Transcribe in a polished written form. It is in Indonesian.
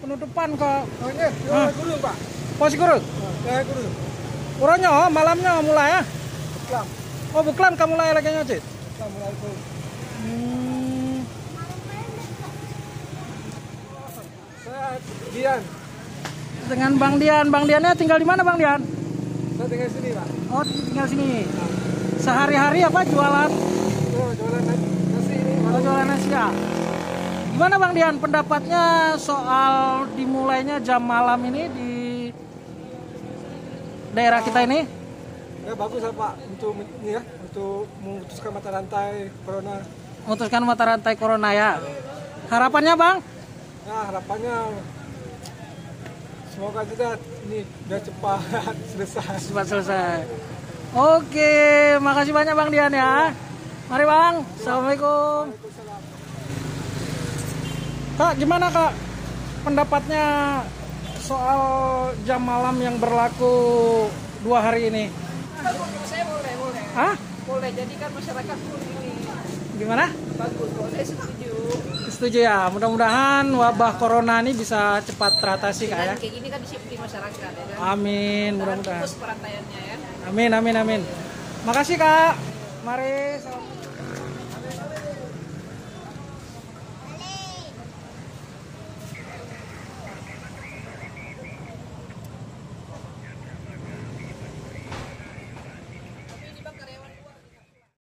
penutupan kok. Oh ini, kurung Pak. Posisi kurung. Kurung. Kurangnya malamnya mulai ya. Buklam. Oh buklam kamu mulai lagi nyocit. Buklam mulai kurung. Saya Dian. Dengan Bang Dian. Bang Diannya tinggal di mana Bang Dian? Saya tinggal sini Pak. Oh tinggal sini. Sehari-hari apa jualan? Oh, jualan nasi ini. Oh jualan nasi ya. Gimana Bang Dian pendapatnya soal dimulainya jam malam ini di daerah kita ini? Ya bagus ya Pak untuk ini ya, untuk memutuskan mata rantai corona. Memutuskan mata rantai corona ya. Harapannya Bang? Nah harapannya semoga juga ini udah cepat selesai. Cepat selesai. Oke, makasih banyak Bang Dian ya. Mari Bang. Assalamualaikum. Kak, gimana Kak pendapatnya soal jam malam yang berlaku 2 hari ini? Saya boleh. Hah? Boleh, jadi kan masyarakat pun ini Gimana? bagus, saya setuju. Setuju ya. Mudah-mudahan wabah corona ini bisa cepat teratasi Kak ya. Dan kayak gini kan disiplin masyarakat ya kan. Amin, Jangan mudah-mudahan. putus perantaiannya ya. Amin. Makasih Kak. Mari. Selamat